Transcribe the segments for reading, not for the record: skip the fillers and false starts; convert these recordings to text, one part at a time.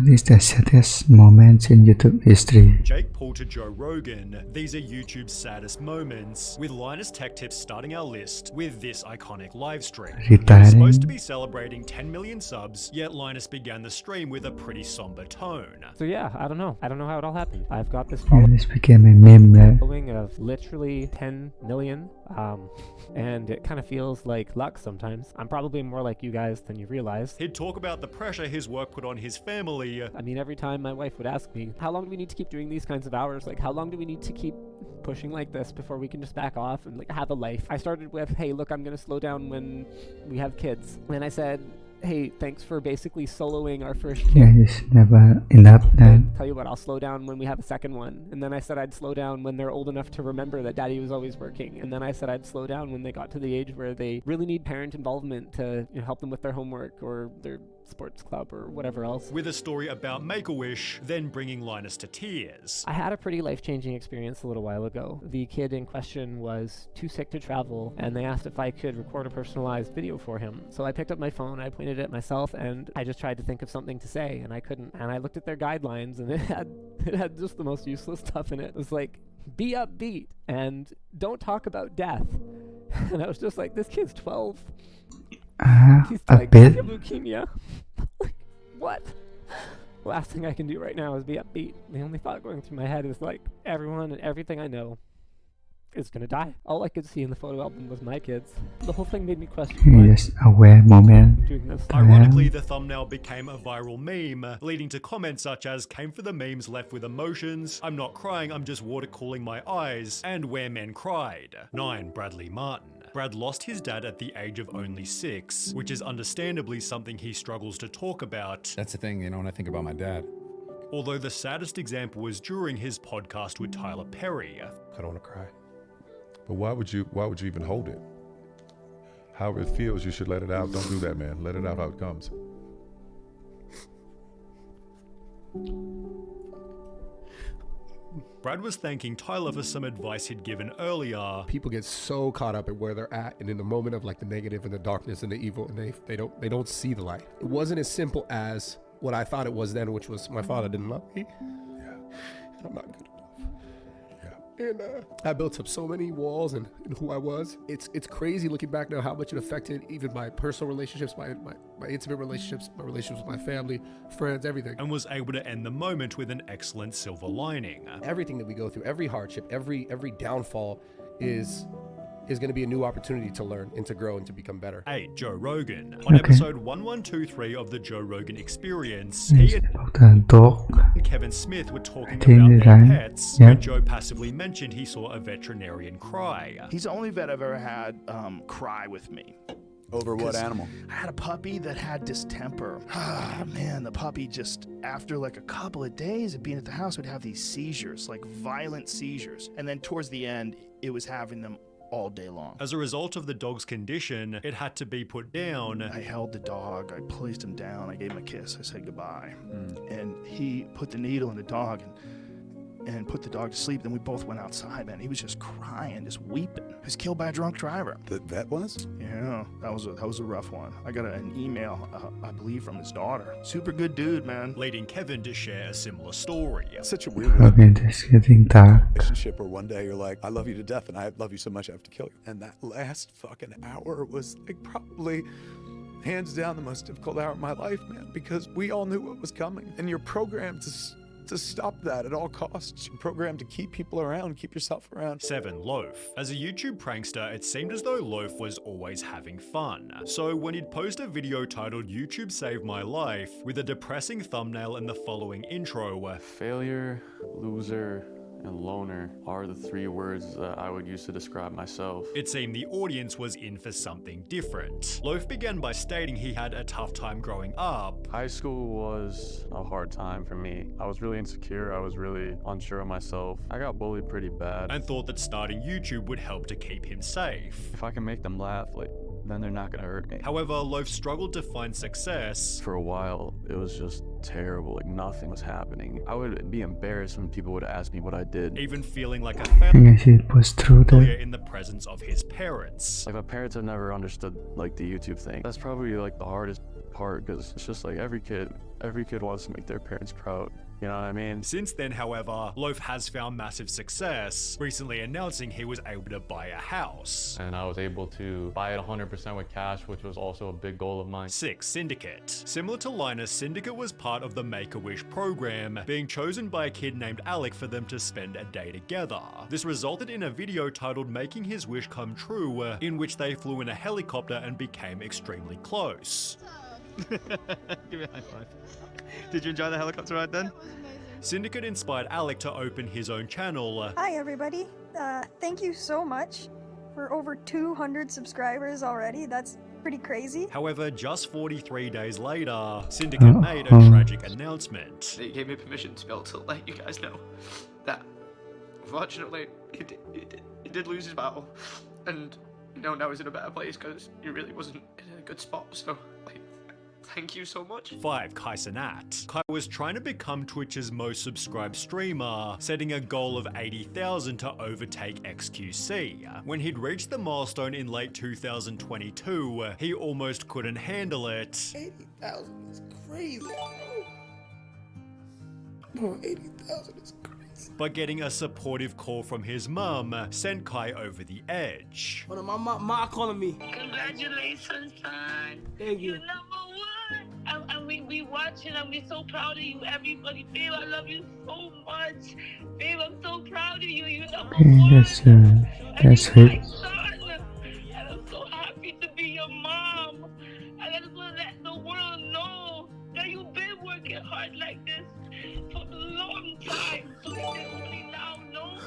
This is the saddest moments in YouTube history. Jake Paul to Joe Rogan. These are YouTube's saddest moments, with Linus Tech Tips starting our list with this iconic live stream. He was supposed to be celebrating 10 million subs, yet Linus began the stream with a pretty somber tone. So yeah, I don't know how it all happened. I've got this This became a meme. following of literally 10 million, and it kind of feels like luck sometimes. I'm probably more like you guys than you realize. He'd talk about the pressure his work put on his family. I mean, every time my wife would ask me, how long do we need to keep doing these kinds of hours? Like, how long do we need to keep pushing like this before we can just back off and like have a life? I started with, hey, look, I'm gonna slow down when we have kids. And I said, hey, thanks for basically soloing our first kid. Yeah, it's never enough then. Tell you what, I'll slow down when we have a second one. And then I said I'd slow down when they're old enough to remember that daddy was always working. And then I said I'd slow down when they got to the age where they really need parent involvement to help them with their homework or their sports club or whatever else. With a story about Make-A-Wish, then bringing Linus to tears. I had a pretty life-changing experience a little while ago. The kid in question was too sick to travel, and they asked if I could record a personalized video for him. So I picked up my phone, I pointed it at myself, and I just tried to think of something to say, and I couldn't. And I looked at their guidelines, and it had just the most useless stuff in it. It was like, be upbeat, and don't talk about death. And I was just like, this kid's 12. He's A like, bit. leukemia. Like, what? Last thing I can do right now is be upbeat. The only thought going through my head is like, everyone and everything I know is gonna die. All I could see in the photo album was my kids. The whole thing made me question Yes, aware moment. doing this. Ironically, the thumbnail became a viral meme, leading to comments such as came for the memes left with emotions, I'm not crying, I'm just water cooling my eyes, and where men cried. 9. Bradley Martin. Brad lost his dad at the age of only 6, which is understandably something he struggles to talk about. That's the thing, when I think about my dad. Although the saddest example was during his podcast with Tyler Perry. I don't want to cry. But why would you even hold it? However it feels, you should let it out. Don't do that, man. Let it out how it comes. Brad was thanking Tyler for some advice he'd given earlier. People get so caught up in where they're at and in the moment of like the negative and the darkness and the evil, and they don't see the light. It wasn't as simple as what I thought it was then, which was my father didn't love me. Yeah. And I'm not good enough. Yeah. And I built up so many walls and who I was. It's crazy looking back now how much it affected even my personal relationships, my intimate relationships, my relationships with my family, friends, everything. And was able to end the moment with an excellent silver lining. Everything that we go through, every hardship, every downfall is going to be a new opportunity to learn and to grow and to become better. 8. Joe Rogan. On episode 1123 of the Joe Rogan Experience, he and Kevin Smith were talking about their pets, when Joe passively mentioned he saw a veterinarian cry. He's the only vet I've ever had cry with me. Over what animal? I had a puppy that had distemper. Man, the puppy just, after like a couple of days of being at the house, would have these seizures, like violent seizures. And then towards the end, it was having them all day long. As a result of the dog's condition, it had to be put down. I held the dog, I placed him down, I gave him a kiss, I said goodbye. And he put the needle in the dog and put the dog to sleep. Then we both went outside, man. He was just crying, just weeping. He was killed by a drunk driver. The vet was? Yeah, that was a rough one. I got an email, I believe, from his daughter. Super good dude, man. Leading Kevin to share a similar story. Such a weird It's getting dark. relationship where one day you're like, I love you to death and I love you so much I have to kill you. And that last fucking hour was like probably hands down the most difficult hour of my life, man, because we all knew what was coming. And you're programmed to stop that at all costs. You're programmed to keep people around, keep yourself around. 7. Loaf. As a YouTube prankster, it seemed as though Loaf was always having fun. So when he'd post a video titled YouTube Saved My Life with a depressing thumbnail and the following intro, failure, loser, and loner are the 3 words that I would use to describe myself. it seemed the audience was in for something different. Loaf began by stating he had a tough time growing up. High school was a hard time for me. I was really insecure. I was really unsure of myself. I got bullied pretty bad. And thought that starting YouTube would help to keep him safe. If I can make them laugh, then they're not gonna hurt me. However, Loaf struggled to find success. For a while, it was just terrible. Nothing was happening. I would be embarrassed when people would ask me what I did. Even feeling like a It was through failure the in the presence of his parents. My parents have never understood the YouTube thing. That's probably the hardest part because it's just like every kid wants to make their parents proud. You know what I mean? Since then, however, Loaf has found massive success, recently announcing he was able to buy a house. And I was able to buy it 100% with cash, which was also a big goal of mine. 6. Syndicate. Similar to Linus, Syndicate was part of the Make-A-Wish program, being chosen by a kid named Alec for them to spend a day together. This resulted in a video titled Making His Wish Come True, in which they flew in a helicopter and became extremely close. Give me a high five. Did you enjoy the helicopter ride then? Syndicate inspired Alec to open his own channel. Hi everybody, thank you so much for over 200 subscribers already. That's pretty crazy. However, just 43 days later, Syndicate made a tragic announcement. They gave me permission to be able to let you guys know that unfortunately he did lose his battle, and now he's in a better place because he really wasn't in a good spot. So thank you so much. 5. Kai Cenat. Kai was trying to become Twitch's most subscribed streamer, setting a goal of 80,000 to overtake XQC. When he'd reached the milestone in late 2022, he almost couldn't handle it. 80,000 is crazy. Bro, 80,000 is crazy. But getting a supportive call from his mum sent Kai over the edge. What my mom calling me? Congratulations, son. Thank you. You're number 1. And we watching and we're so proud of you, everybody. Babe, I love you so much. Babe, I'm so proud of you. You're number 1. That's sweet. And I'm so happy to be your mom. And I just want to let the world know that you've been working hard like this for a long time. So you just only now know.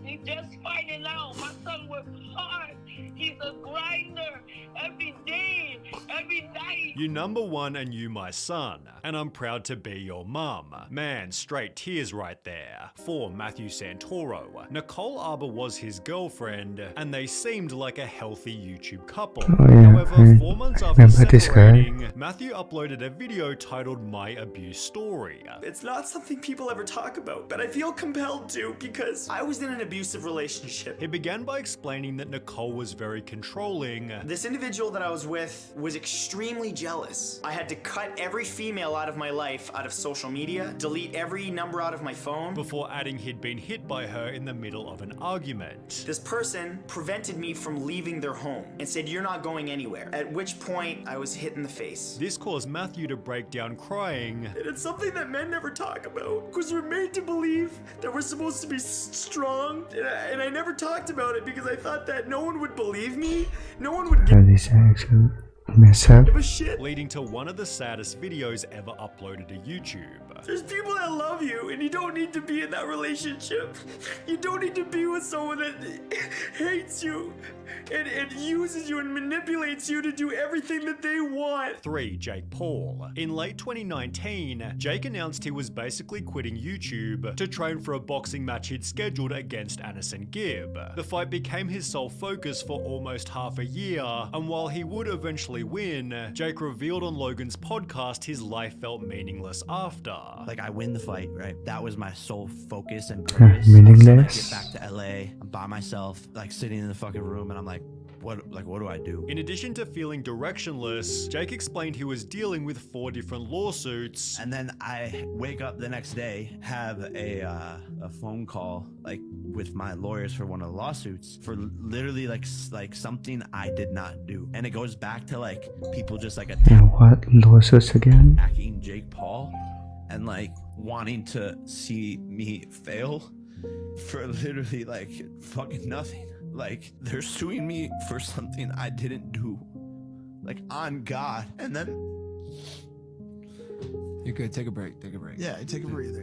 You just finding out. My son works hard. He's a grinder every day, every night. You number 1 and you my son, and I'm proud to be your mum. Man, straight tears right there. 4. Matthew Santoro. Nicole Arbor was his girlfriend, and they seemed like a healthy YouTube couple. However, 4 months after separating, Matthew uploaded a video titled My Abuse Story. It's not something people ever talk about, but I feel compelled to because I was in an abusive relationship. He began by explaining that Nicole was very controlling. This individual that I was with was extremely jealous. I had to cut every female out of my life out of social media, delete every number out of my phone. Before adding he'd been hit by her in the middle of an argument. This person prevented me from leaving their home and said, "You're not going anywhere." At which point I was hit in the face. This caused Matthew to break down crying. And it's something that men never talk about because we're made to believe that we're supposed to be strong. And I never talked about it because I thought that no one would believe me. No one would give a shit. Leading to one of the saddest videos ever uploaded to YouTube. There's people that love you and you don't need to be in that relationship. You don't need to be with someone that hates you and uses you and manipulates you to do everything that they want. 3. Jake Paul. In late 2019, Jake announced he was basically quitting YouTube to train for a boxing match he'd scheduled against Anderson Gibb. The fight became his sole focus for almost half a year, and while he would eventually win, Jake revealed on Logan's podcast his life felt meaningless after. Like, I win the fight, right? That was my sole focus and purpose. Meaningless. I get back to LA, I'm by myself, like sitting in the fucking room, and I'm like, what do I do? In addition to feeling directionless, Jake explained he was dealing with 4 different lawsuits. And then I wake up the next day, have a phone call like with my lawyers for one of the lawsuits for literally like something I did not do. And it goes back to like people just like what lawsuits again? Attacking Jake Paul and like wanting to see me fail for literally like fucking nothing. Like, they're suing me for something I didn't do. Like, on God. And then... You're good. Take a break. Take a break. Yeah, take a breather.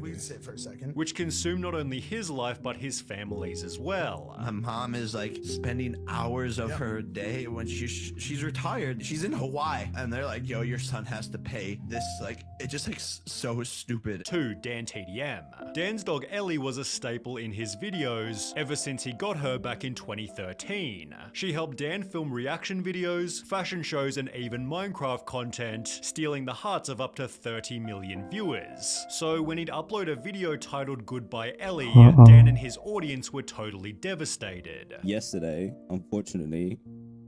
We can sit for a second. Which consumed not only his life, but his family's as well. My mom is like spending hours of her day when she's retired. She's in Hawaii. And they're like, yo, your son has to pay this. Like, it just like so stupid. 2. Dan TDM. Dan's dog Ellie was a staple in his videos ever since he got her back in 2013. She helped Dan film reaction videos, fashion shows, and even Minecraft content, stealing the hearts of up to 30 million viewers. So when he'd upload a video titled Goodbye Ellie, Dan and his audience were totally devastated. Yesterday, unfortunately,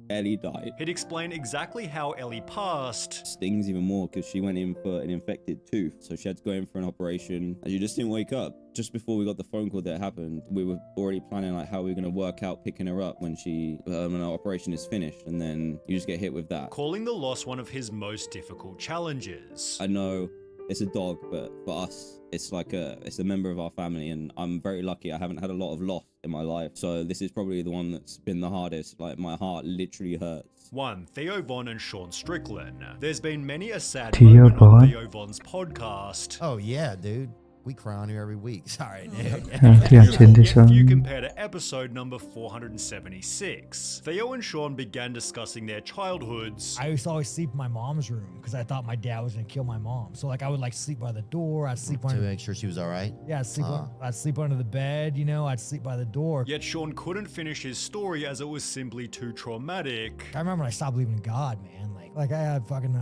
Ellie died. He'd explain exactly how Ellie passed. Stings even more because she went in for an infected tooth. So she had to go in for an operation and she just didn't wake up. Just before we got the phone call that it happened, we were already planning like how we were going to work out picking her up when when our operation is finished, and then you just get hit with that. Calling the loss one of his most difficult challenges. I know it's a dog, but for us, it's like it's a member of our family, and I'm very lucky. I haven't had a lot of loss in my life, so this is probably the one that's been the hardest. Like, my heart literally hurts. 1. Theo Von and Sean Strickland. There's been many a sad Theo moment Von? on Theo Von's podcast. Oh yeah, dude. We cry on here every week. Sorry, dude. If you compare to episode number 476, Theo and Sean began discussing their childhoods. I used to always sleep in my mom's room because I thought my dad was gonna kill my mom. So like I would like sleep by the door. I'd sleep to make sure she was all right. Yeah, I'd sleep under the bed. You know, I'd sleep by the door. Yet Sean couldn't finish his story as it was simply too traumatic. I remember when I stopped believing in God, man. Like I had fucking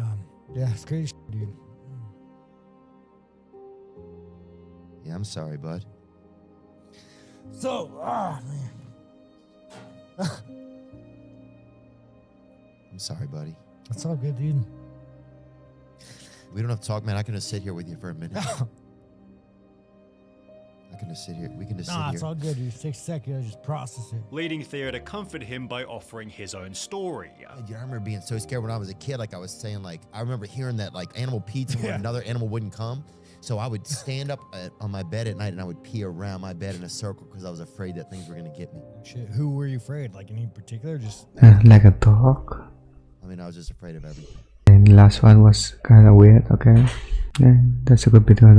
yeah, it's crazy, dude. Yeah, I'm sorry, bud. So, man. I'm sorry, buddy. That's all good, dude. We don't have to talk, man. I can just sit here with you for a minute. I can just sit here. We can just sit here. Nah, it's all good, dude. Take a second. Just process it. Leading Theo to comfort him by offering his own story. I remember being so scared when I was a kid. Like I was saying, like I remember hearing that like animal pizza where another animal wouldn't come. So I would stand up on my bed at night and I would pee around my bed in a circle because I was afraid that things were going to get me. Shit, who were you afraid? Like any particular? Just Like a dog. I mean, I was just afraid of everything. And the last one was kind of weird, okay? Yeah, that's a good bit of